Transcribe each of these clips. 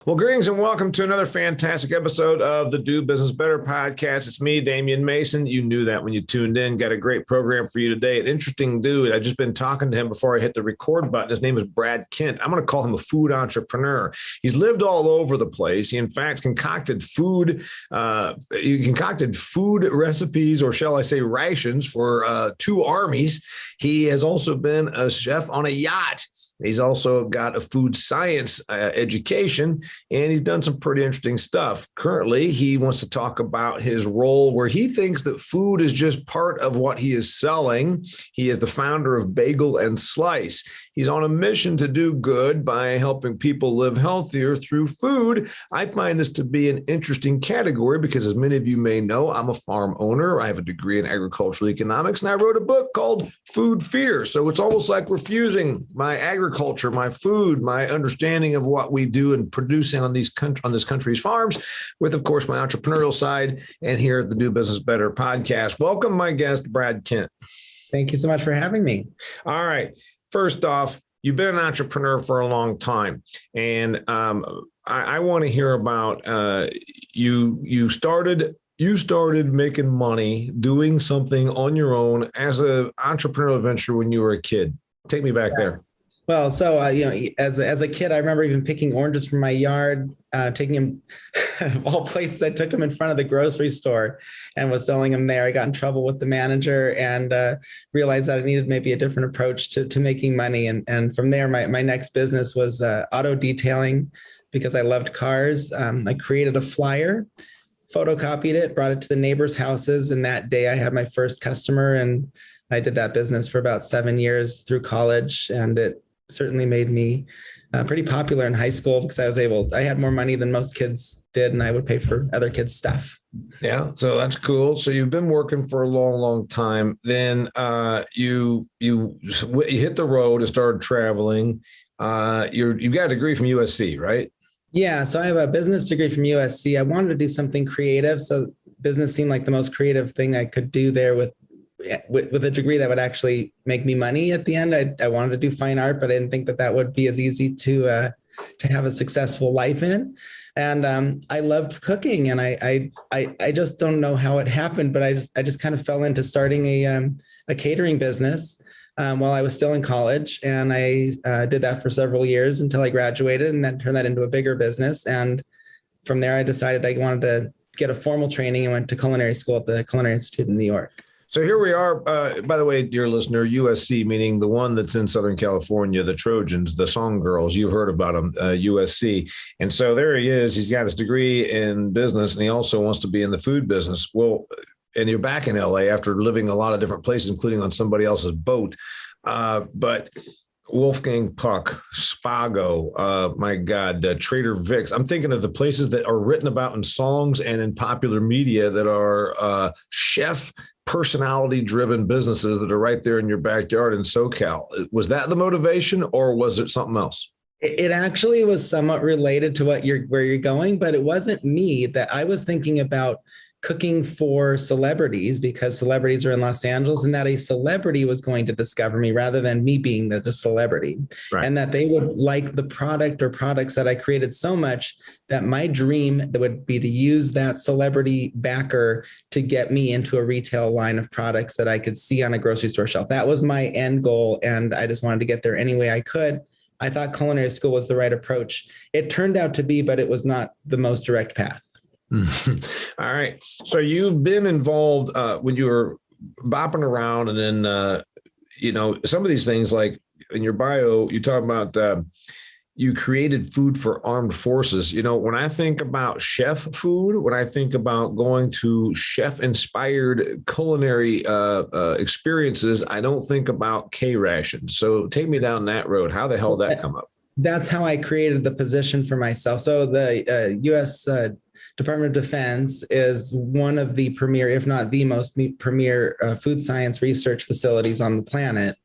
Well, greetings and welcome to another fantastic episode of the Do Business Better podcast. It's me, Damian Mason. You knew that when you tuned in. Got a great program for you today. An interesting dude. I've just been talking to him before I hit the record button. His name is Brad Kent. I'm going to call him a food entrepreneur. He's lived all over the place. He, in fact, concocted food recipes, or shall I say rations, for two armies. He has also been a chef on a yacht. He's also got a food science education, and he's done some pretty interesting stuff. Currently, he wants to talk about his role where he thinks that food is just part of what he is selling. He is the founder of Bagel Slice. He's on a mission to do good by helping people live healthier through food. I find this to be an interesting category because, as many of you may know, I'm a farm owner. I have a degree in agricultural economics, and I wrote a book called Food Fear. So it's almost like we're fusing my agriculture, my food, my understanding of what we do and producing on this country's farms with, of course, my entrepreneurial side, and here at the Do Business Better podcast. Welcome, my guest, Brad Kent. Thank you so much for having me. All right. First off, you've been an entrepreneur for a long time, and I want to hear about you started making money doing something on your own as an entrepreneurial venture when you were a kid. Take me back there. Well, so as a kid, I remember even picking oranges from my yard, taking them of all places. I took them in front of the grocery store and was selling them there. I got in trouble with the manager and realized that I needed maybe a different approach to making money. And from there, my next business was auto detailing because I loved cars. I created a flyer, photocopied it, brought it to the neighbors' houses, and that day I had my first customer, and I did that business for about 7 years through college, and it certainly made me pretty popular in high school because I had more money than most kids did, and I would pay for other kids' stuff. Yeah, so that's cool. So you've been working for a long, long time. Then you hit the road and started traveling. You've got a degree from USC, right? Yeah, so I have a business degree from USC. I wanted to do something creative, so business seemed like the most creative thing I could do there with a degree that would actually make me money at the end. I wanted to do fine art, but I didn't think that would be as easy to have a successful life in. And I loved cooking, and I just don't know how it happened, but I just kind of fell into starting a catering business while I was still in college, and I did that for several years until I graduated, and then turned that into a bigger business. And from there, I decided I wanted to get a formal training and went to culinary school at the Culinary Institute in New York. So here we are, by the way, dear listener, USC, meaning the one that's in Southern California, the Trojans, the Song Girls, you've heard about them, USC. And so there he is. He's got his degree in business, and he also wants to be in the food business. Well, and you're back in LA after living a lot of different places, including on somebody else's boat. But Wolfgang Puck, Spago, my God, Trader Vic's. I'm thinking of the places that are written about in songs and in popular media that are chef personality-driven businesses that are right there in your backyard in SoCal. Was that the motivation, or was it something else? It actually was somewhat related to where you're going, but it wasn't me. That I was thinking about cooking for celebrities because celebrities are in Los Angeles, and that a celebrity was going to discover me rather than me being the celebrity. Right. And that they would like the product or products that I created so much that my dream would be to use that celebrity backer to get me into a retail line of products that I could see on a grocery store shelf. That was my end goal, and I just wanted to get there any way I could. I thought culinary school was the right approach. It turned out to be, but it was not the most direct path. All right. So you've been involved when you were bopping around, and then, some of these things, like in your bio, you talk about you created food for armed forces. When I think about chef food, when I think about going to chef-inspired culinary experiences, I don't think about K-rations. So take me down that road. How the hell did that come up? That's how I created the position for myself. So the U.S. Department of Defense is one of the premier, if not the most premier food science research facilities on the planet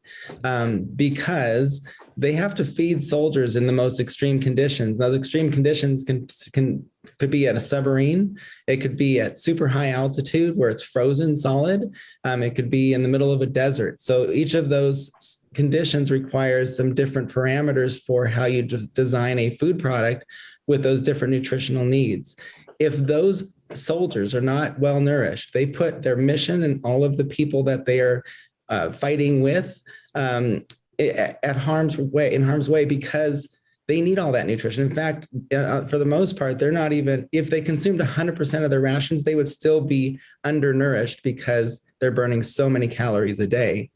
because they have to feed soldiers in the most extreme conditions. Those extreme conditions could be at a submarine. It could be at super high altitude where it's frozen solid. It could be in the middle of a desert. So each of those conditions requires some different parameters for how you design a food product with those different nutritional needs. If those soldiers are not well nourished, they put their mission and all of the people that they are fighting with at harm's way because they need all that nutrition. In fact, for the most part, they're not even, if they consumed 100% of their rations, they would still be undernourished because they're burning so many calories a day.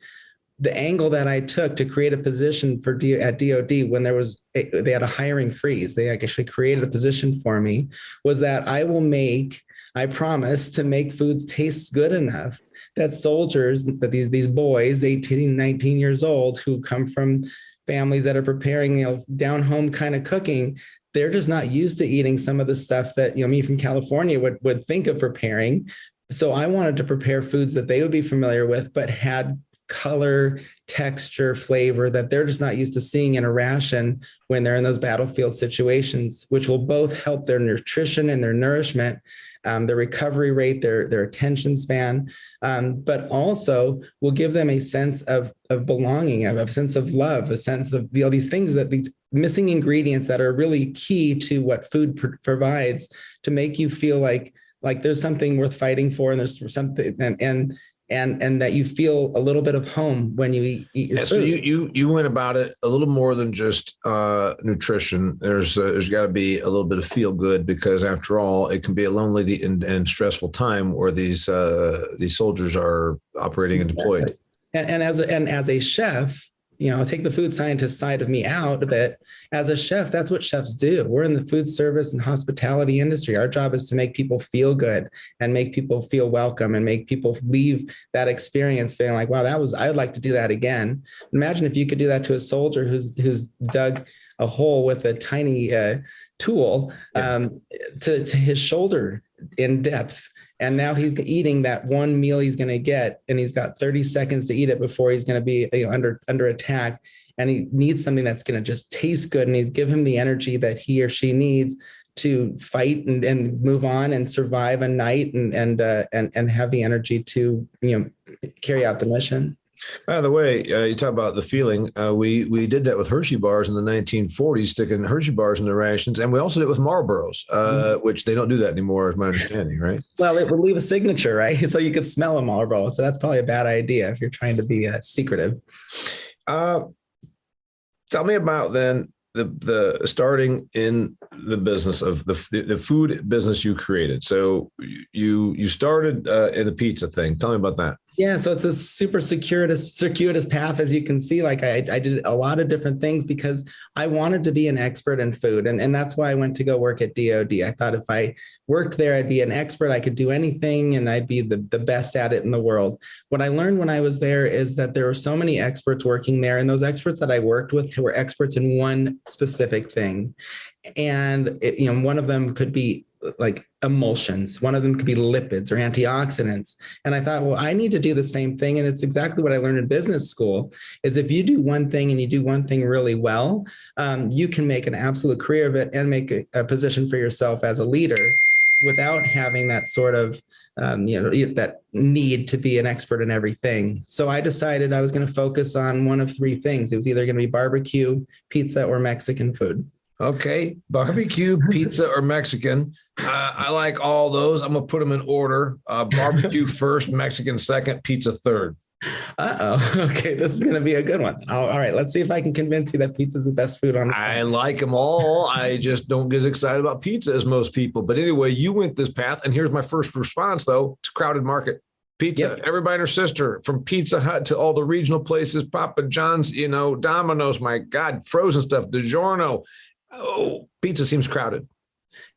The angle that I took to create a position at DoD when they had a hiring freeze, they actually created a position for me, was that I promise to make foods taste good enough that soldiers, that these boys, 18, 19 years old, who come from families that are preparing, down home kind of cooking, they're just not used to eating some of the stuff that, me from California would think of preparing. So I wanted to prepare foods that they would be familiar with, but had color, texture, flavor that they're just not used to seeing in a ration when they're in those battlefield situations, which will both help their nutrition and their nourishment, their recovery rate, their attention span, but also will give them a sense of belonging, a sense of love, a sense of these things, that these missing ingredients that are really key to what food provides to make you feel like there's something worth fighting for, and there's something, and that you feel a little bit of home when you eat your food. So you went about it a little more than just nutrition. There's got to be a little bit of feel good, because after all, it can be a lonely and stressful time where these soldiers are operating and deployed. And as a chef, I'll take the food scientist side of me out a bit. As a chef, that's what chefs do. We're in the food service and hospitality industry. Our job is to make people feel good and make people feel welcome and make people leave that experience feeling like, wow, I would like to do that again. Imagine if you could do that to a soldier who's dug a hole with a tiny tool to his shoulder in depth. And now he's eating that one meal he's going to get, and he's got 30 seconds to eat it before he's going to be under attack. And he needs something that's going to just taste good, and he's give him the energy that he or she needs to fight and move on and survive a night and have the energy to carry out the mission. By the way, you talk about the feeling. We did that with Hershey bars in the 1940s, sticking Hershey bars in the rations, and we also did it with Marlboros, which they don't do that anymore, is my understanding, right? Well, it would leave a signature, right? So you could smell a Marlboro. So that's probably a bad idea if you're trying to be secretive. Tell me about then the starting in the business of the food business you created. So you started in the pizza thing. Tell me about that. Yeah, so it's a super circuitous path, as you can see. Like I did a lot of different things because I wanted to be an expert in food. And that's why I went to go work at DoD. I thought if I worked there, I'd be an expert. I could do anything and I'd be the best at it in the world. What I learned when I was there is that there were so many experts working there. And those experts that I worked with were experts in one specific thing. And one of them could be like emulsions. One of them could be lipids or antioxidants. And I thought, well, I need to do the same thing. And it's exactly what I learned in business school is if you do one thing and you do one thing really well, you can make an absolute career of it and make a position for yourself as a leader without having that sort of, that need to be an expert in everything. So I decided I was going to focus on one of three things. It was either going to be barbecue, pizza, or Mexican food. Okay. Barbecue, pizza, or Mexican. I like all those. I'm going to put them in order. Barbecue first, Mexican second, pizza third. Okay. This is going to be a good one. All right. Let's see if I can convince you that pizza is the best food on the planet. I like them all. I just don't get as excited about pizza as most people. But anyway, you went this path. And here's my first response, though. It's a crowded market. Pizza, yep. Everybody and her sister, from Pizza Hut to all the regional places, Papa John's, Domino's, my God, frozen stuff, DiGiorno. Oh, pizza seems crowded.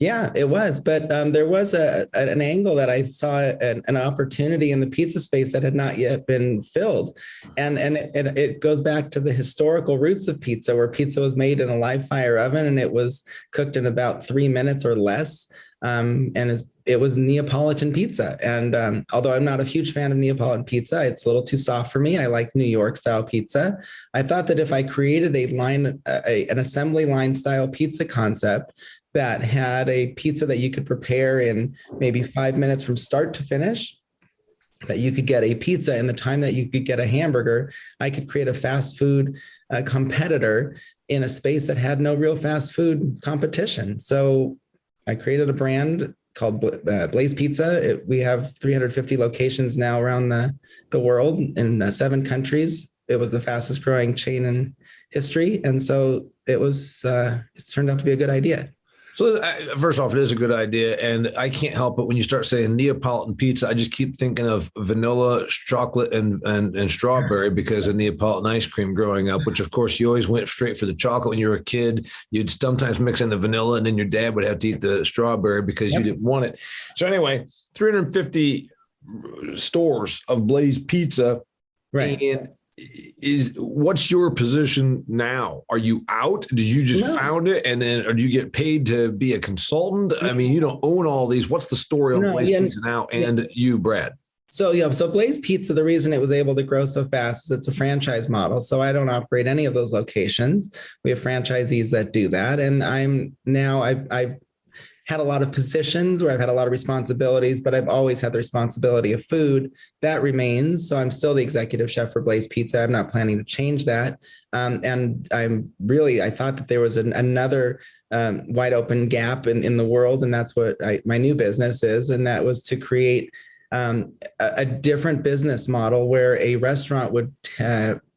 Yeah, it was. But there was an angle that I saw an opportunity in the pizza space that had not yet been filled. And it goes back to the historical roots of pizza, where pizza was made in a live fire oven and it was cooked in about 3 minutes or less. It was Neapolitan pizza. And although I'm not a huge fan of Neapolitan pizza, it's a little too soft for me. I like New York style pizza. I thought that if I created an assembly line style pizza concept that had a pizza that you could prepare in maybe 5 minutes from start to finish, that you could get a pizza in the time that you could get a hamburger. I could create a fast food competitor in a space that had no real fast food competition. So I created a brand called Blaze Pizza. We have 350 locations now around the world in 7 countries. It was the fastest growing chain in history. And so it's turned out to be a good idea. So first off, it is a good idea. And I can't help it when you start saying Neapolitan pizza, I just keep thinking of vanilla, chocolate, and strawberry because of Neapolitan ice cream growing up, which of course you always went straight for the chocolate when you were a kid. You'd sometimes mix in the vanilla and then your dad would have to eat the strawberry because you didn't want it. So anyway, 350 stores of Blaze Pizza. Right. And what's your position now? Are you out? Did you just found it, and then or do you get paid to be a consultant? I mean, you don't own all these. What's the story on Blaze Pizza now and you, Brad? So Blaze Pizza, the reason it was able to grow so fast is it's a franchise model. So I don't operate any of those locations. We have franchisees that do that, and I've had a lot of positions where I've had a lot of responsibilities, but I've always had the responsibility of food. That remains. So I'm still the executive chef for Blaze Pizza. I'm not planning to change that. And I thought that there was another wide open gap in the world. And that's what my new business is. And that was to create a different business model where a restaurant would,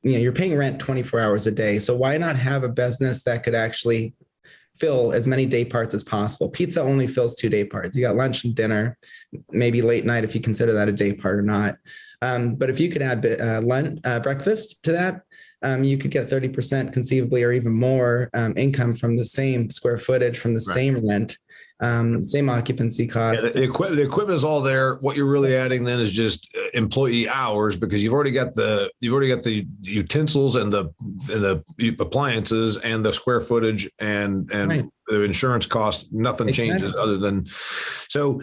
you're paying rent 24 hours a day. So why not have a business that could actually fill as many day parts as possible? Pizza only fills 2 day parts. You got lunch and dinner, maybe late night if you consider that a day part or not. But if you could add breakfast to that, you could get 30% conceivably or even more income from the same square footage, from the same rent, same occupancy cost. The equipment is all there. What you're really adding then is just employee hours because you've already got the utensils and the appliances and the square footage and the insurance cost. Nothing changes other than so.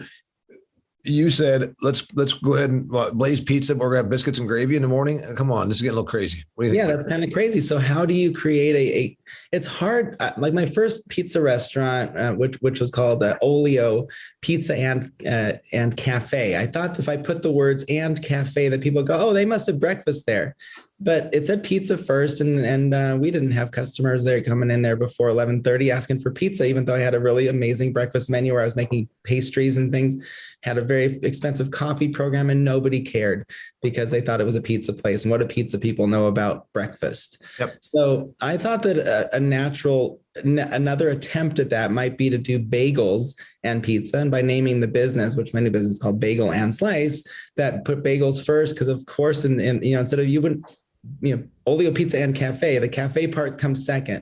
You said let's go ahead and Blaze Pizza. We're gonna have biscuits and gravy in the morning. Come on, this is getting a little crazy. What do you think? Yeah, that's kind of crazy. So how do you create it's hard. Like my first pizza restaurant, which was called Olio Pizza and Cafe. I thought if I put the words and cafe, that people go, oh, they must have breakfast there. But it said pizza first, and we didn't have customers there coming in there before 11:30 asking for pizza, even though I had a really amazing breakfast menu where I was making pastries and things. Had a very expensive coffee program, and nobody cared because they thought it was a pizza place. And what do pizza people know about breakfast? Yep. So I thought that another attempt at that might be to do bagels and pizza. And by naming the business, which my new business is called Bagel and Slice, that put bagels first, because of course, instead of Olio Pizza and Cafe, the cafe part comes second.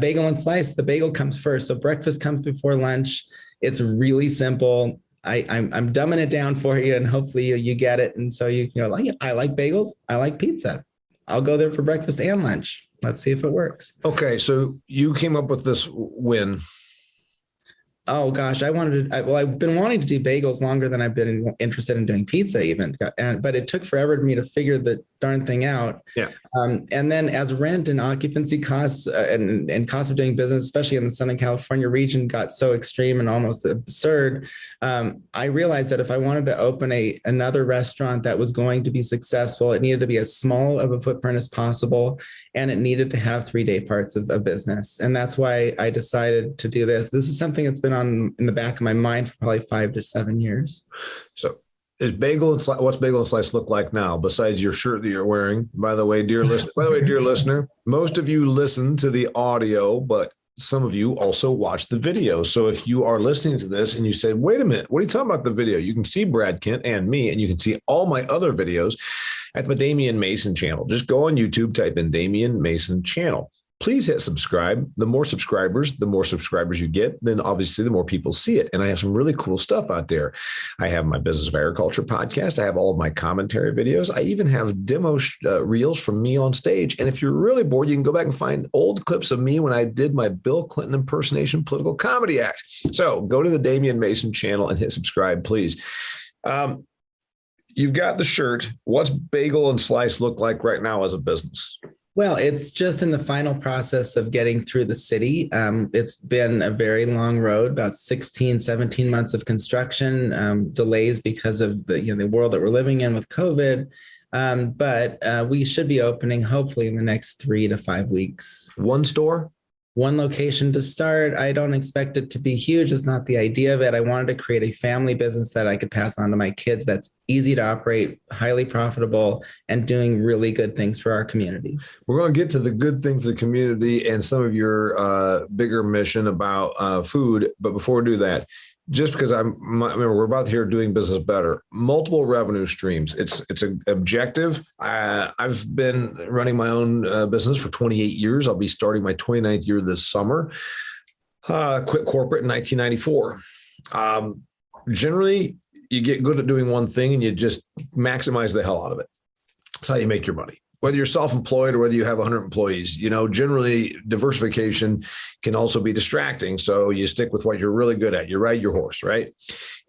Bagel and Slice, the bagel comes first. So breakfast comes before lunch. It's really simple. I'm dumbing it down for you, and hopefully you get it. And so I like bagels. I like pizza. I'll go there for breakfast and lunch. Let's see if it works. Okay, so you came up with this win. Oh gosh, I've been wanting to do bagels longer than I've been interested in doing pizza even. But it took forever for me to figure the darn thing out. Yeah. And then as rent and occupancy costs and cost of doing business, especially in the Southern California region, got so extreme and almost absurd, I realized that if I wanted to open another restaurant that was going to be successful, it needed to be as small of a footprint as possible, and it needed to have 3 day parts of business. And that's why I decided to do this. This is something that's been in the back of my mind for probably 5 to 7 years. So what's Bagel and Slice look like now besides your shirt that you're wearing? By the way, dear listener, most of you listen to the audio, but some of you also watch the video. So if you are listening to this and you say, wait a minute, what are you talking about the video? You can see Brad Kent and me, and you can see all my other videos at the Damian Mason channel. Just go on YouTube, type in Damian Mason channel. Please hit subscribe. The more subscribers you get, then obviously the more people see it. And I have some really cool stuff out there. I have my Business of Agriculture podcast. I have all of my commentary videos. I even have demo reels from me on stage. And if you're really bored, you can go back and find old clips of me when I did my Bill Clinton impersonation political comedy act. So go to the Damian Mason channel and hit subscribe, please. You've got the shirt. What's Bagel and Slice look like right now as a business? Well, it's just in the final process of getting through the city. It's been a very long road, about 16, 17 months of construction, delays because of the world that we're living in with COVID. But we should be opening hopefully in the next 3 to 5 weeks. One store? One location to start. I don't expect it to be huge. It's not the idea of it. I wanted to create a family business that I could pass on to my kids that's easy to operate, highly profitable, and doing really good things for our communities. We're going to get to the good things for the community and some of your bigger mission about food. But before we do that, just because remember, we're about to hear doing business better, multiple revenue streams. It's an objective. I've been running my own business for 28 years. I'll be starting my 29th year this summer. Quit corporate in 1994. Generally, you get good at doing one thing and you just maximize the hell out of it. That's how you make your money. Whether you're self-employed or whether you have 100 employees, generally diversification can also be distracting. So you stick with what you're really good at. You ride your horse, right?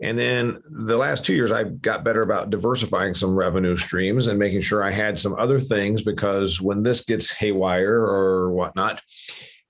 And then the last 2 years, I got better about diversifying some revenue streams and making sure I had some other things, because when this gets haywire or whatnot,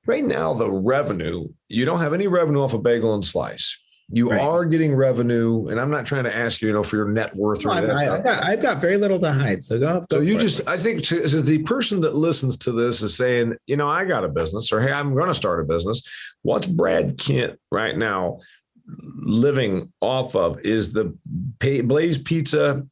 right now, the revenue, you don't have any revenue off of Bagel Slice. You right. are getting revenue, and I'm not trying to ask you, for your net worth. Or I've got very little to hide. So go. So I think the person that listens to this is saying, I got a business, or hey, I'm going to start a business. What's Brad Kent right now living off of? Is the Blaze Pizza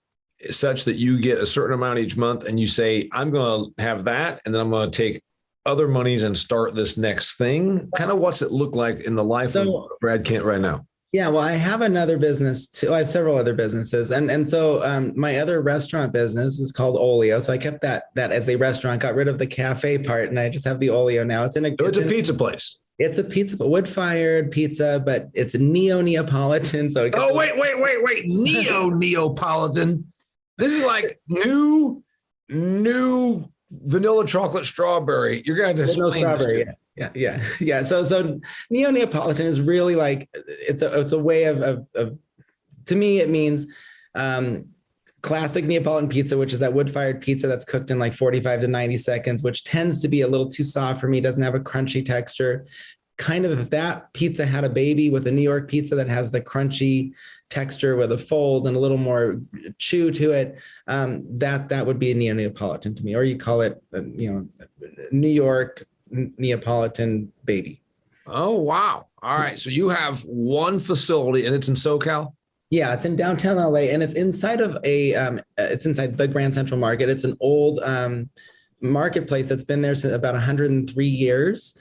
such that you get a certain amount each month, and you say, I'm going to have that, and then I'm going to take other monies and start this next thing? Kind of what's it look like in the life of Brad Kent right now? Yeah, well, I have another business too. I have several other businesses. And so my other restaurant business is called Olio. So I kept that as a restaurant, got rid of the cafe part, and I just have the Olio now. It's a pizza place. It's a pizza, wood-fired pizza, but it's Neapolitan. So wait. Neapolitan. This is like new vanilla chocolate strawberry. You're going to explain strawberry, yeah. So Neapolitan is really like it's a way of to me it means classic Neapolitan pizza, which is that wood-fired pizza that's cooked in like 45 to 90 seconds, which tends to be a little too soft for me. Doesn't have a crunchy texture. Kind of if that pizza had a baby with a New York pizza that has the crunchy texture with a fold and a little more chew to it, that would be a Neapolitan to me. Or you call it, New York Neapolitan baby. Oh, wow. All right. So you have one facility and it's in SoCal? Yeah, it's in downtown LA, and it's inside of it's inside the Grand Central Market. It's an old marketplace that's been there since about 103 years.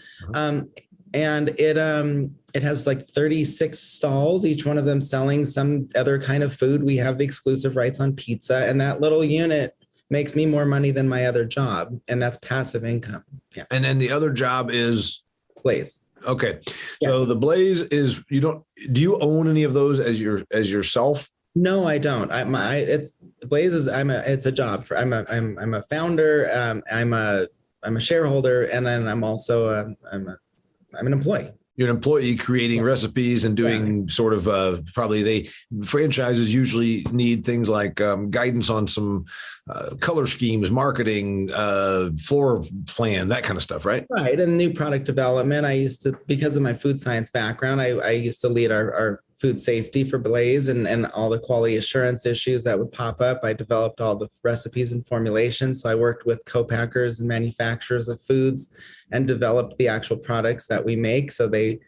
And it has like 36 stalls, each one of them selling some other kind of food. We have the exclusive rights on pizza, and that little unit makes me more money than my other job, and that's passive income. Yeah. And then the other job is Blaze. Okay. Yeah. So the Blaze is, do you own any of those as yourself? No, I don't. It's Blaze is, it's a job I'm a founder. I'm a shareholder. And then I'm also, I'm an employee. You're an employee creating recipes and doing sort of franchises usually need things like guidance on some color schemes, marketing, floor plan, that kind of stuff, right? Right. And new product development. Because of my food science background, I used to lead our food safety for Blaze and all the quality assurance issues that would pop up. I developed all the recipes and formulations. So I worked with co-packers and manufacturers of foods and developed the actual products that we make. So I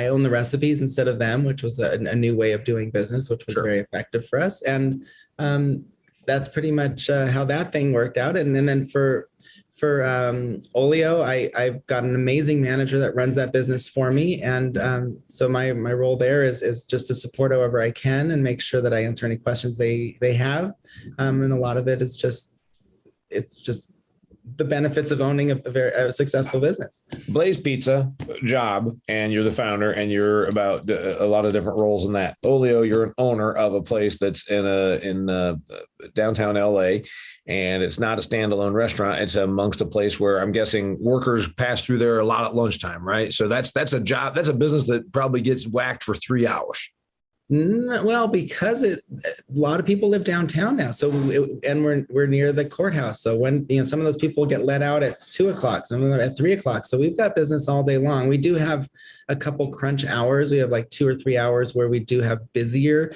own the recipes instead of them, which was a new way of doing business, which was very effective for us. And that's pretty much how that thing worked out. And then for Olio, I've got an amazing manager that runs that business for me. And so my role there is just to support however I can and make sure that I answer any questions they have. And a lot of it is just the benefits of owning a successful business. Blaze Pizza job, and you're the founder, and you're about a lot of different roles in that. Olio, you're an owner of a place that's in downtown LA, and it's not a standalone restaurant. It's amongst a place where I'm guessing workers pass through there a lot at lunchtime, right? So that's a job. That's a business that probably gets whacked for 3 hours. Well, because a lot of people live downtown now, and we're near the courthouse. So when some of those people get let out at 2 o'clock, some of them at 3 o'clock. So we've got business all day long. We do have a couple crunch hours. We have like 2 or 3 hours where we do have busier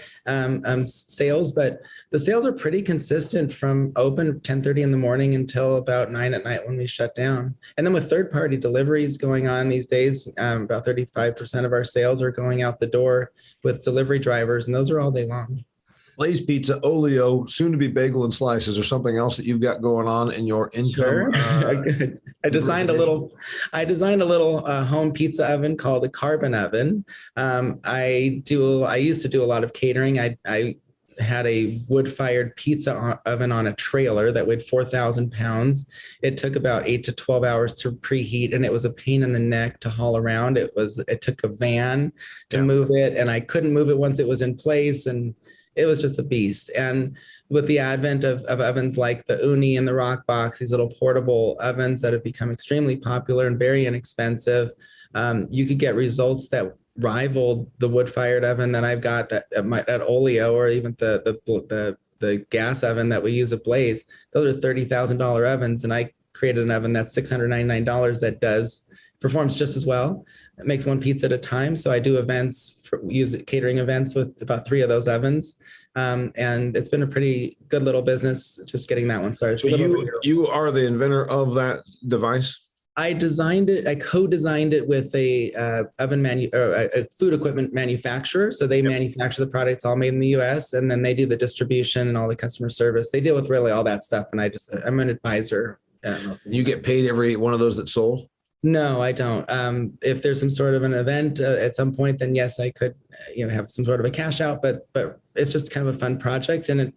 sales, but the sales are pretty consistent from open 10:30 in the morning until about 9 at night when we shut down. And then with third-party deliveries going on these days, about 35% of our sales are going out the door with delivery drivers, and those are all day long. Blaze Pizza, Olio, soon to be Bagel and Slice. Is there something else that you've got going on in your income? Sure. I designed a little home pizza oven called a carbon oven. I used to do a lot of catering. I had a wood-fired pizza oven on a trailer that weighed 4,000 pounds. It took about 8 to 12 hours to preheat, and it was a pain in the neck to haul around. It took a van to move it, and I couldn't move it once it was in place, and it was just a beast. And with the advent of ovens like the Uni and the Rock Box, these little portable ovens that have become extremely popular and very inexpensive, you could get results that rivaled the wood-fired oven that I've got at Olio, or even the gas oven that we use at Blaze. Those are $30,000 ovens, and I created an oven that's $699 that performs just as well. It makes one pizza at a time. So I do catering events with about 3 of those ovens. And it's been a pretty good little business just getting that one started. So you are the inventor of that device? I co-designed it with a food equipment manufacturer. So they manufacture the products all made in the US, and then they do the distribution and all the customer service. They deal with really all that stuff. And I'm an advisor. You get paid every one of those that's sold? No, I don't. If there's some sort of an event at some point, then yes, I could, have some sort of a cash out, but it's just kind of a fun project. And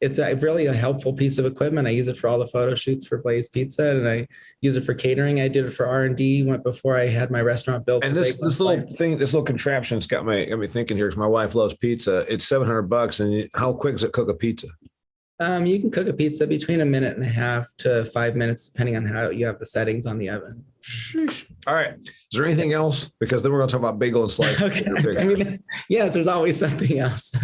it's really a helpful piece of equipment. I use it for all the photo shoots for Blaze Pizza, and I use it for catering. I did it for R&D before I had my restaurant built. And this little contraption's got me thinking here, because my wife loves pizza. It's $700, and how quick does it cook a pizza? You can cook a pizza between 1.5 minutes to 5 minutes, depending on how you have the settings on the oven. Sheesh. All right. Is there anything else? Because then we're going to talk about Bagel and Slice. Okay. Yes, there's always something else.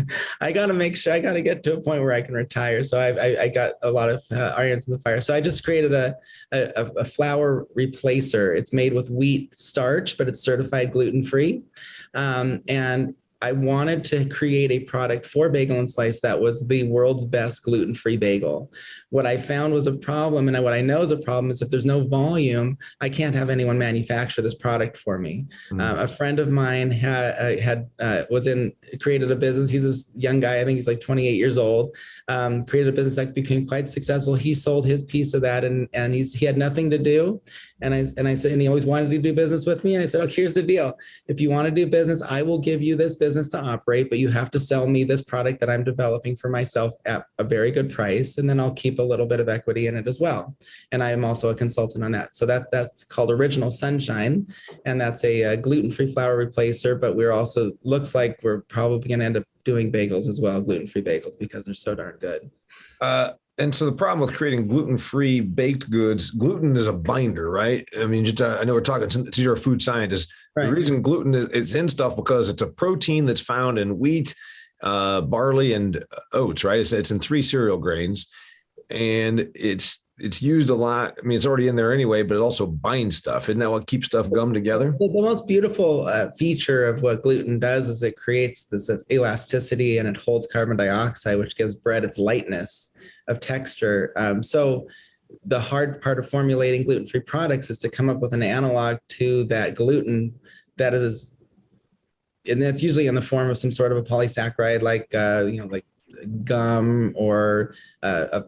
I got to get to a point where I can retire. So I got a lot of irons in the fire. So I just created a flour replacer. It's made with wheat starch, but it's certified gluten-free. And I wanted to create a product for Bagel and Slice that was the world's best gluten-free bagel. What I found was a problem, and what I know is a problem, is if there's no volume, I can't have anyone manufacture this product for me. Mm-hmm. A friend of mine created a business. He's this young guy. I think he's like 28 years old. Created a business that became quite successful. He sold his piece of that, and he had nothing to do. And I said, and he always wanted to do business with me. And I said, here's the deal. If you want to do business, I will give you this business to operate, but you have to sell me this product that I'm developing for myself at a very good price. And then I'll keep a little bit of equity in it as well. And I am also a consultant on that. So that's called Original Sunshine. And that's a gluten-free flour replacer, but looks like we're probably going to end up doing bagels as well, gluten-free bagels, because they're so darn good. And so the problem with creating gluten-free baked goods, gluten is a binder, right? I mean, I know we're talking, since you're a food scientist, right. The reason gluten is in stuff because it's a protein that's found in wheat, barley, and oats, right? It's in 3 cereal grains, and it's used a lot. I mean, it's already in there anyway, but it also binds stuff. Isn't that what keeps stuff gummed together? The most beautiful feature of what gluten does is it creates this elasticity, and it holds carbon dioxide, which gives bread its lightness of texture. So the hard part of formulating gluten-free products is to come up with an analog to that gluten that is, and that's usually in the form of some sort of a polysaccharide, like gum or a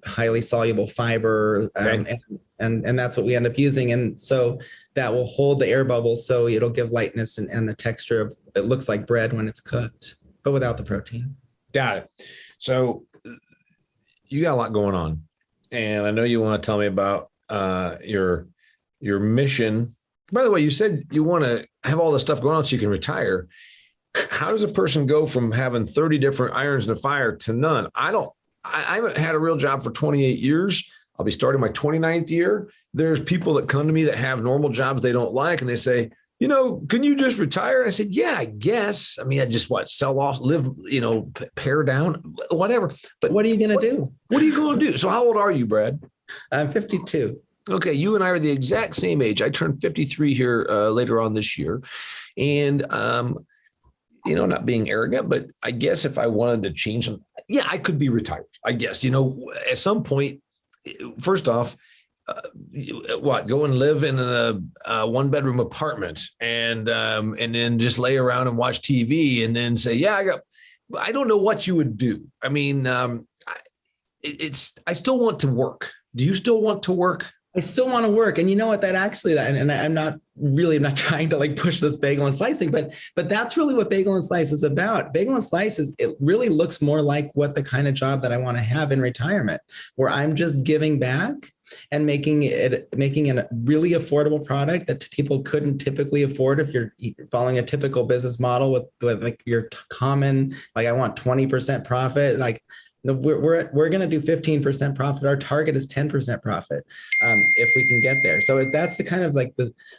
highly soluble fiber, okay. and that's what we end up using. And so that will hold the air bubbles, so it'll give lightness and the texture of, it looks like bread when it's cooked, but without the protein. Got it. So you got a lot going on, and I know you want to tell me about your mission. By the way, you said you want to have all this stuff going on so you can retire. How does a person go from having 30 different irons in the fire to none? I haven't had a real job for 28 years. I'll be starting my 29th year. There's people that come to me that have normal jobs they don't like, and they say, can you just retire? I said, yeah, I guess. I mean, I just sell off, live, pare down, whatever. But what are you going to do? What are you going to do? So how old are you, Brad? I'm 52. Okay. You and I are the exact same age. I turned 53 here later on this year. And, not being arrogant, but I guess if I wanted to change them, yeah, I could be retired. I guess, at some point, first off, go and live in a one-bedroom apartment and then just lay around and watch TV and then say, yeah, I don't know what you would do. I mean, I still want to work. Do you still want to work? I still want to work. And you know what, I'm not trying to like push this bagel and slice thing, but that's really what Bagel and Slice is about. Bagel and Slice it really looks more like what the kind of job that I want to have in retirement, where I'm just giving back and making a really affordable product that people couldn't typically afford if you're following a typical business model with like your common, like I want 20% profit. Like we're going to do 15% profit. Our target is 10% profit if we can get there. So that's the kind of like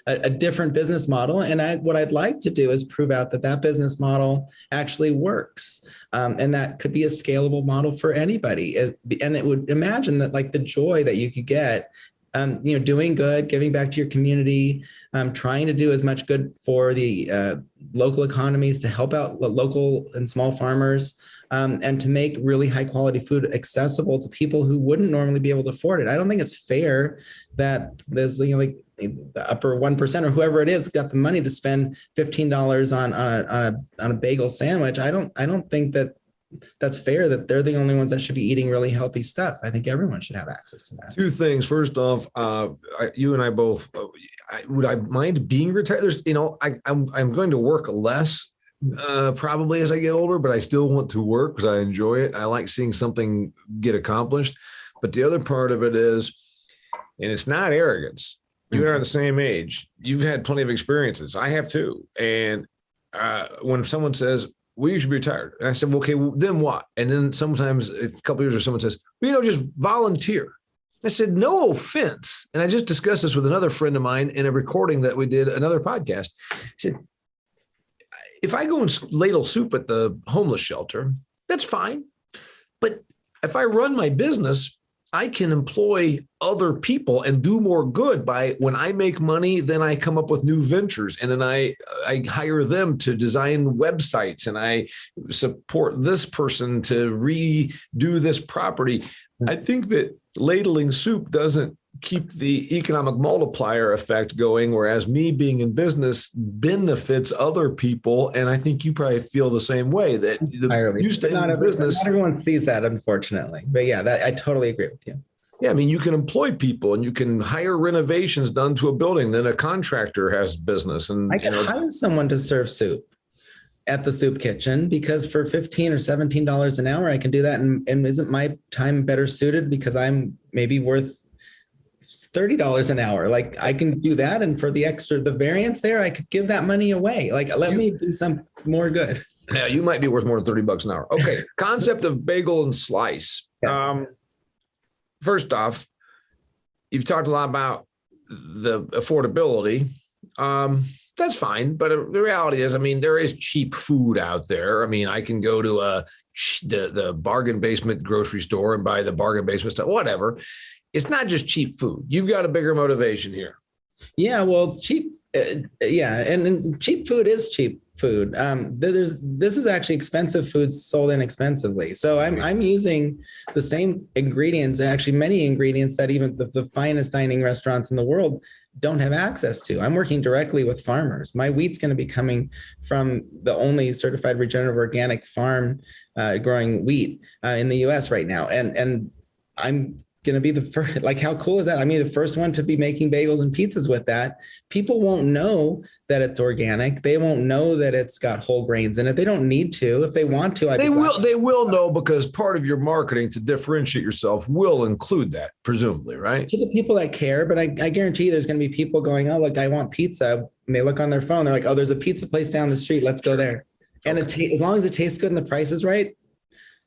a different business model. And what I'd like to do is prove out that business model actually works. And that could be a scalable model for anybody. And it would imagine that like the joy that you could get, doing good, giving back to your community, trying to do as much good for the local economies to help out local and small farmers. And to make really high quality food accessible to people who wouldn't normally be able to afford it. I don't think it's fair that there's like the upper 1% or whoever it is got the money to spend $15 on a bagel sandwich. I don't think that's fair that they're the only ones that should be eating really healthy stuff. I think everyone should have access to that. Two things. First off, you and I both, would I mind being retired? There's, I'm going to work less probably as I get older, but I still want to work because I enjoy it. I like seeing something get accomplished. But the other part of it is, and it's not arrogance. You and I are the same age. You've had plenty of experiences. I have too. And when someone says, well, you should be retired. And I said, well, okay, well, then what? And then sometimes a couple of years or someone says, well, just volunteer. I said, no offense. And I just discussed this with another friend of mine in a recording that we did, another podcast. I said, if I go and ladle soup at the homeless shelter, that's fine. But if I run my business, I can employ other people and do more good by when I make money, then I come up with new ventures and then I hire them to design websites and I support this person to redo this property. I think that ladling soup doesn't keep the economic multiplier effect going, whereas me being in business benefits other people. And I think you probably feel the same way that you stay in business. Not everyone sees that, unfortunately. But yeah, I totally agree with you. Yeah, I mean, you can employ people and you can hire renovations done to a building. Then a contractor has business. And I can hire someone to serve soup at the soup kitchen because for $15 or $17 an hour, I can do that. And isn't my time better suited because I'm maybe worth $30 an hour? Like I can do that. And for the variance there, I could give that money away. Like, let me do some more good. Yeah. You might be worth more than $30 an hour. Okay. Concept of bagel and slice. Yes. First off, you've talked a lot about the affordability. That's fine. But the reality is, I mean, there is cheap food out there. I mean, I can go to the bargain basement grocery store and buy the bargain basement stuff, whatever. It's not just cheap food. You've got a bigger motivation here. Yeah, well, cheap. And cheap food is cheap food. This is actually expensive food sold inexpensively. So I'm using the same ingredients, actually many ingredients that even the finest dining restaurants in the world don't have access to. I'm working directly with farmers. My wheat's going to be coming from the only certified regenerative organic farm growing wheat in the U.S. right now, and I'm going to be the first. Like, how cool is that? I mean, the first one to be making bagels and pizzas with that. People won't know that it's organic. They won't know that it's got whole grains in it. They don't need to. If they want to, they will know, because part of your marketing to differentiate yourself will include that, presumably, right? To the people that care, but I guarantee you there's going to be people going, oh, look, I want pizza. And they look on their phone. They're like, oh, there's a pizza place down the street. Let's go there. And as long as it tastes good and the price is right,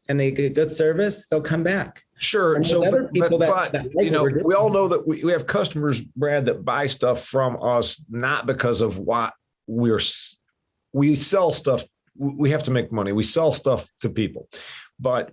and they get good service, they'll come back. Sure. And so, we all know that we have customers, Brad, that buy stuff from us, not because of what we're we sell stuff. We have to make money. We sell stuff to people, but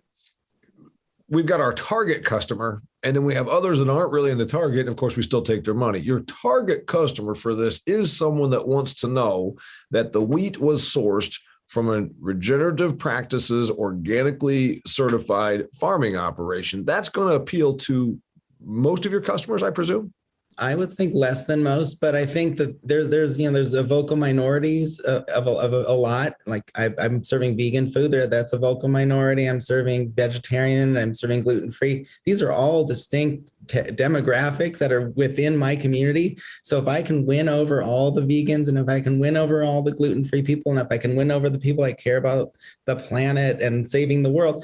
we've got our target customer, and then we have others that aren't really in the target. Of course, we still take their money. Your target customer for this is someone that wants to know that the wheat was sourced from a regenerative practices, organically certified farming operation. That's going to appeal to most of your customers, I presume. I would think less than most, but I think that there's the vocal minorities of a lot. Like I'm serving vegan food there. That's a vocal minority. I'm serving vegetarian. I'm serving gluten-free. These are all distinct demographics that are within my community. So if I can win over all the vegans, and if I can win over all the gluten-free people, and if I can win over the people that care about the planet and saving the world,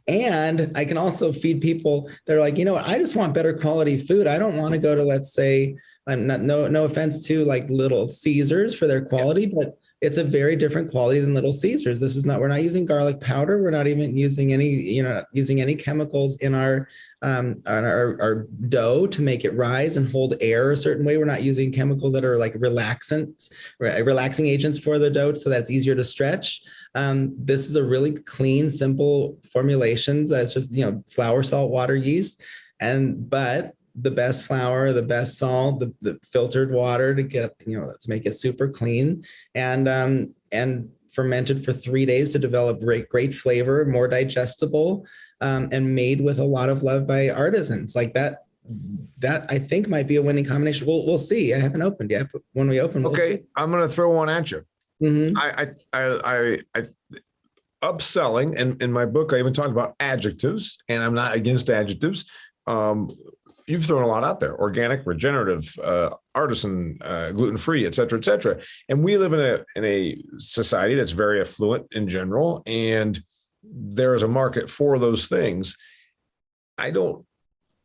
and I can also feed people that are like, you know what, I just want better quality food. I don't want to go to, let's say, no offense to like Little Caesars for their quality, but it's a very different quality than Little Caesars. We're not using garlic powder. We're not even using any chemicals in our dough to make it rise and hold air a certain way. We're not using chemicals that are like relaxing agents for the dough so that it's easier to stretch. This is a really clean, simple formulations. That's just, flour, salt, water, yeast, but the best flour, the best salt, the filtered water to get, to make it super clean, and fermented for 3 days to develop great flavor, more digestible, and made with a lot of love by artisans like that. That I think might be a winning combination. We'll see. I haven't opened yet, but when we open, okay, I'm going to throw one at you. Mm-hmm. I upselling, and in my book, I even talk about adjectives, and I'm not against adjectives. You've thrown a lot out there: organic, regenerative, artisan, gluten-free, et cetera, et cetera. And we live in a society that's very affluent in general, and there is a market for those things. I don't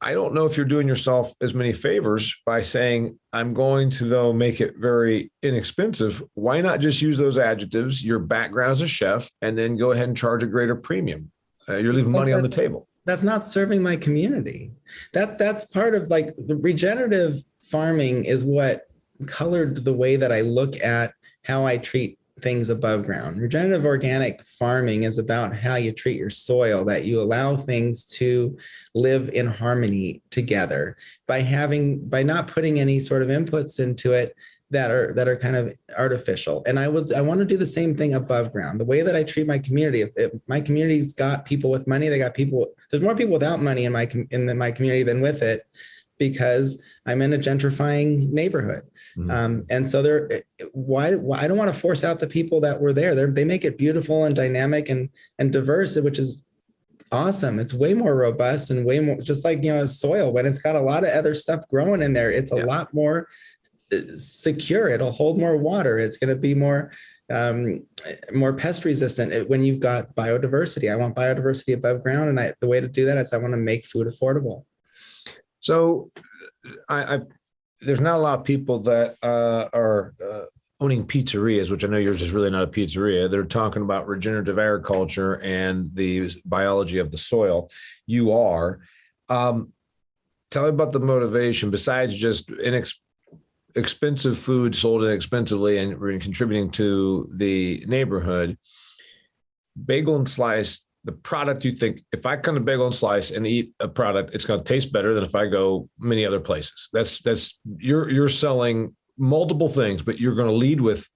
know if you're doing yourself as many favors by saying, I'm going to, though, make it very inexpensive. Why not just use those adjectives, your background as a chef, and then go ahead and charge a greater premium? You're leaving money on the table. That's not serving my community. That's part of, like, the regenerative farming is what colored the way that I look at how I treat things above ground. Regenerative organic farming is about how you treat your soil, that you allow things to live in harmony together by not putting any sort of inputs into it that are kind of artificial. And I want to do the same thing above ground. The way that I treat my community, if my community's got people with money, there's more people without money in my community than with it, because I'm in a gentrifying neighborhood. Mm-hmm. And so why I don't want to force out the people that were there. They make it beautiful and dynamic and diverse, which is awesome. It's way more robust and way more, just like, soil, when it's got a lot of other stuff growing in there, it's a lot more secure. It'll hold more water. It's going to be more pest resistant when you've got biodiversity. I want biodiversity above ground. And the way to do that is I want to make food affordable. So there's not a lot of people that are owning pizzerias, which I know yours is really not a pizzeria. They're talking about regenerative agriculture and the biology of the soil. You are. Tell me about the motivation, besides just expensive food sold inexpensively and contributing to the neighborhood. Bagel and Slice, the product, you think, if I come to Bagel and Slice and eat a product, it's going to taste better than if I go many other places. You're selling multiple things, but you're going to lead with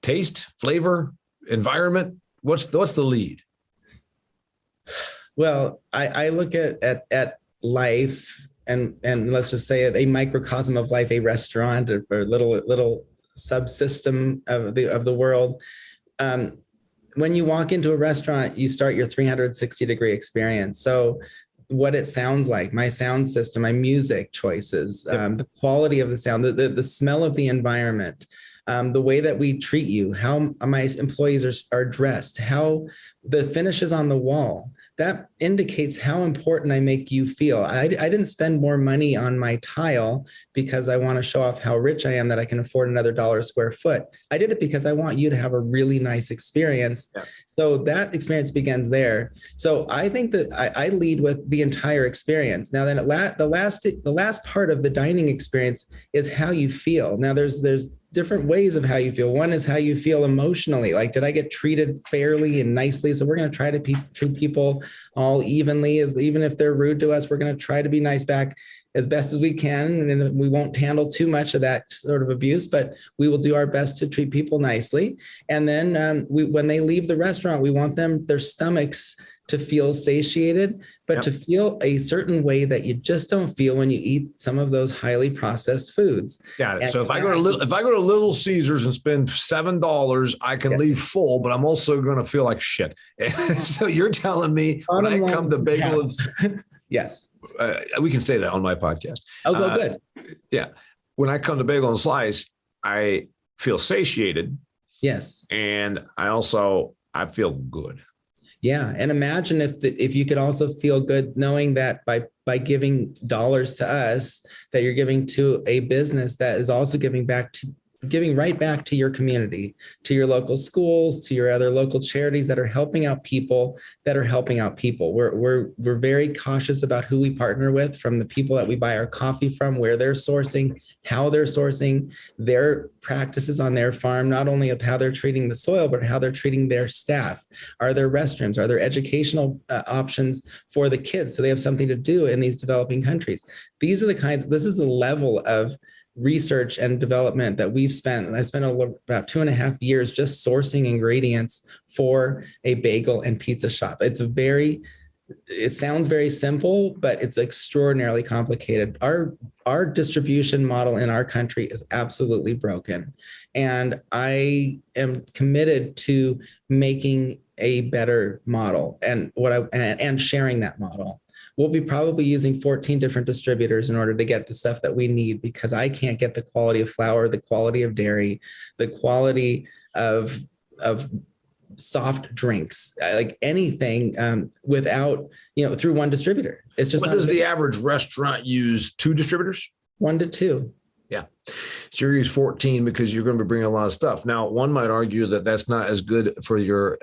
taste, flavor, environment. What's the lead? Well, I look at life, and let's just say a microcosm of life, a restaurant or little subsystem of the world. When you walk into a restaurant, you start your 360-degree experience. So what it sounds like, my sound system, my music choices, the quality of the sound, the smell of the environment, the way that we treat you, how my employees are dressed, how the finishes on the wall, that indicates how important I make you feel. I didn't spend more money on my tile because I want to show off how rich I am that I can afford another $1 a square foot. I did it because I want you to have a really nice experience. Yeah. So that experience begins there. So I think that I lead with the entire experience. Now then, the last part of the dining experience is how you feel. Now there's different ways of how you feel. One is how you feel emotionally. Like, did I get treated fairly and nicely? So we're going to try to treat people all evenly, as even if they're rude to us, we're going to try to be nice back as best as we can. And we won't handle too much of that sort of abuse, but we will do our best to treat people nicely. And then when they leave the restaurant, we want their stomachs to feel satiated, but to feel a certain way that you just don't feel when you eat some of those highly processed foods. Got it. And so if I go to Little Caesars and spend $7, I can leave full, but I'm also going to feel like shit. So you're telling me when I come to Bagel, yes, we can say that on my podcast. Oh, good. Yeah, when I come to Bagel and Slice, I feel satiated. Yes, and I feel good. Yeah. And imagine if you could also feel good knowing that by giving dollars to us, that you're giving to a business that is also giving right back to your community, to your local schools, to your other local charities that are helping out people We're very cautious about who we partner with, from the people that we buy our coffee from, where they're sourcing, how they're sourcing, their practices on their farm, not only of how they're treating the soil, but how they're treating their staff. Are there restrooms? Are there educational options for the kids so they have something to do in these developing countries? This is the level of research and development that we've spent. I spent about 2.5 years just sourcing ingredients for a bagel and pizza shop. It sounds very simple, but it's extraordinarily complicated. Our distribution model in our country is absolutely broken. And I am committed to making a better model and sharing that model. We'll be probably using 14 different distributors in order to get the stuff that we need, because I can't get the quality of flour, the quality of dairy, the quality of soft drinks, like anything, without, through one distributor. It's just. What does the average restaurant use? 2 distributors? 1 to 2. Yeah. So you use 14 because you're going to be bringing a lot of stuff. Now, one might argue that that's not as good for your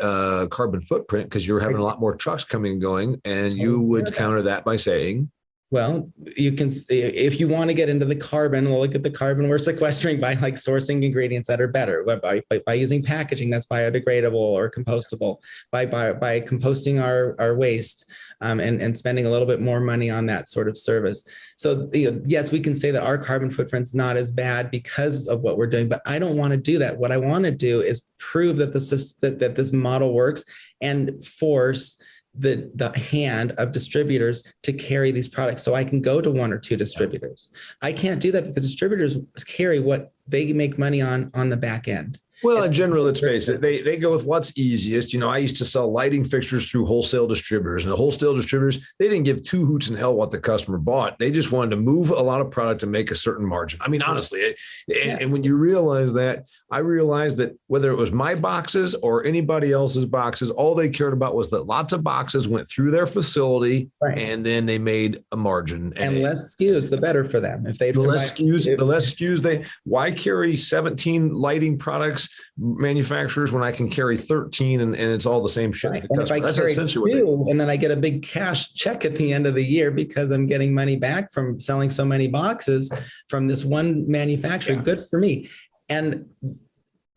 carbon footprint, because you're having a lot more trucks coming and going, and you would counter that by saying, well, you can, if you want to get into the carbon, we'll look at the carbon we're sequestering by sourcing ingredients that are better, by using packaging that's biodegradable or compostable, by composting our waste, and spending a little bit more money on that sort of service. So yes, we can say that our carbon footprint's not as bad because of what we're doing, but I don't want to do that. What I want to do is prove that this model works and force the hand of distributors to carry these products, so I can go to 1 or 2 distributors. I can't do that because distributors carry what they make money on the back end. Well, in general, let's face it, they go with what's easiest. I used to sell lighting fixtures through wholesale distributors, and the wholesale distributors, they didn't give 2 hoots in hell what the customer bought. They just wanted to move a lot of product and make a certain margin. I mean, honestly, and when you realize that, I realized that whether it was my boxes or anybody else's boxes, all they cared about was that lots of boxes went through their facility, and then they made a margin. And less SKUs, the better for them. If they the less SKUs, why carry 17 lighting products manufacturers when I can carry 13 and it's all the same shit? Right. And if I carry 2 and then I get a big cash check at the end of the year because I'm getting money back from selling so many boxes from this one manufacturer, good for me. And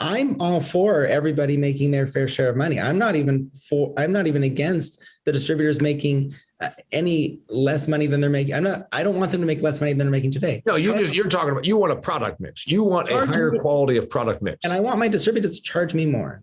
I'm all for everybody making their fair share of money. I'm not even against the distributors making any less money than they're making. I don't want them to make less money than they're making today. No, you're talking about, you want a product mix. You want a higher quality of product mix. And I want my distributors to charge me more.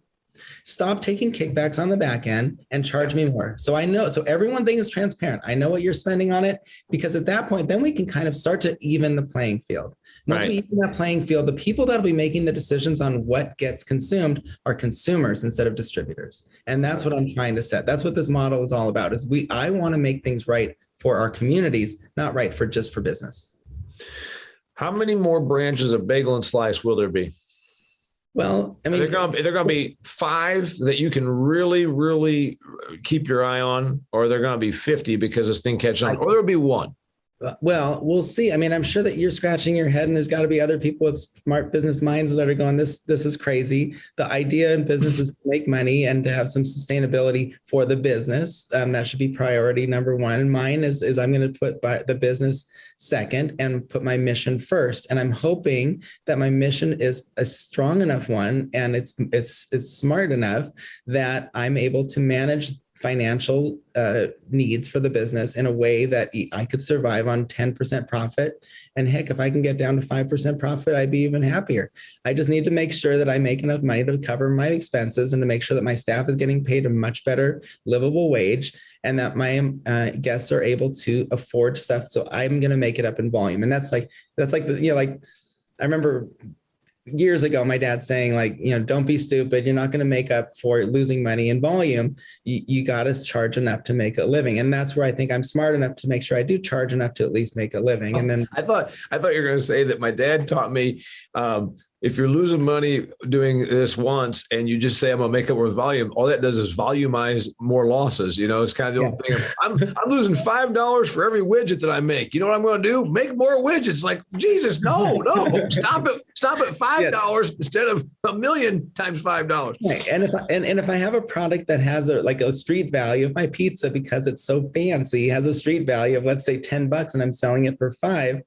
Stop taking kickbacks on the back end and charge me more. So I know, so everyone is transparent. I know what you're spending on it, because at that point, then we can kind of start to even the playing field. Once we even that playing field, the people that'll be making the decisions on what gets consumed are consumers instead of distributors. And that's what I'm trying to set. That's what this model is all about, is I want to make things right for our communities, not right for just for business. How many more branches of Bagel and Slice will there be? Well, I mean, they're going to be 5 that you can really, really keep your eye on, or they're going to be 50 because this thing catches on, or there'll be 1. Well, we'll see. I mean, I'm sure that you're scratching your head, and there's got to be other people with smart business minds that are going, this is crazy. The idea in business is to make money and to have some sustainability for the business. That should be priority number one. And mine is I'm going to put the business second and put my mission first. And I'm hoping that my mission is a strong enough one, and it's smart enough that I'm able to manage financial needs for the business in a way that I could survive on 10% profit. And heck, if I can get down to 5% profit, I'd be even happier. I just need to make sure that I make enough money to cover my expenses and to make sure that my staff is getting paid a much better livable wage and that my guests are able to afford stuff. So I'm going to make it up in volume. And that's like I remember years ago, my dad saying, like, don't be stupid. You're not going to make up for losing money in volume. You got to charge enough to make a living. And that's where I think I'm smart enough to make sure I do charge enough to at least make a living. And then I thought you were going to say that my dad taught me, if you're losing money doing this once and you just say, I'm going to make up with volume, all that does is volumize more losses. It's kind of the old thing of, I'm losing $5 for every widget that I make. You know what I'm going to do? Make more widgets. Like, Jesus, no, stop at $5 instead of a million times $5. Right. And if I have a product that has a street value, if my pizza, because it's so fancy, has a street value of, let's say, $10 and I'm selling it for $5,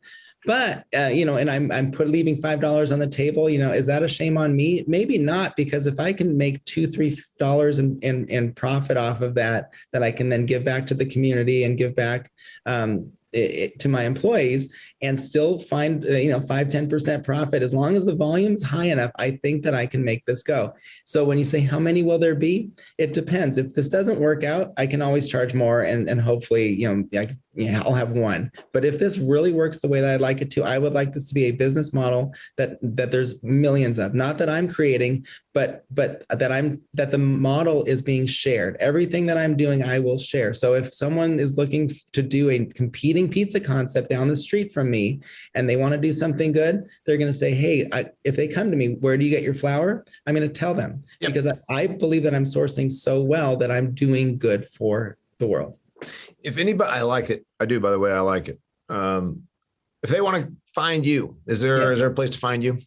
but, and I'm leaving $5 on the table, is that a shame on me? Maybe not, because if I can make $2-3 in profit off of that I can then give back to the community and give back to my employees and still find, 5-10% profit, as long as the volume's high enough, I think that I can make this go. So when you say, how many will there be? It depends. If this doesn't work out, I can always charge more and hopefully, I'll have one. But if this really works the way that I'd like it to, I would like this to be a business model that there's millions of, not that I'm creating, but that the model is being shared. Everything that I'm doing, I will share. So if someone is looking to do a competing pizza concept down the street from me and they want to do something good, they're going to say, hey, if they come to me, where do you get your flour? I'm going to tell them. Yep. Because I believe that I'm sourcing so well that I'm doing good for the world. If anybody, I like it. I do, by the way, I like it. If they want to find you, is there a place to find you?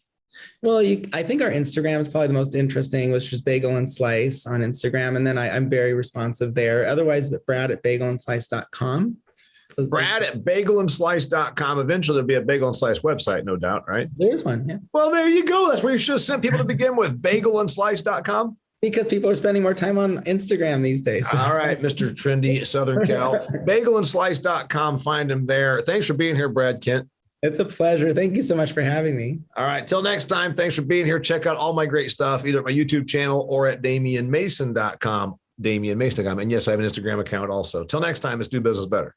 Well, I think our Instagram is probably the most interesting, which is Bagel and Slice on Instagram. And then I'm very responsive there. Otherwise, Brad at bagelandslice.com. Brad at bagelandslice.com. Eventually there'll be a Bagel and Slice website, no doubt, right? There's one, yeah. Well, there you go. That's where you should have sent people to begin with, bagelandslice.com. Because people are spending more time on Instagram these days. All right, Mr. Trendy Southern Cal. Bagelandslice.com. Find him there. Thanks for being here, Brad Kent. It's a pleasure. Thank you so much for having me. All right. Till next time. Thanks for being here. Check out all my great stuff, either at my YouTube channel or at DamianMason.com. DamianMason.com. And yes, I have an Instagram account also. Till next time, let's do business better.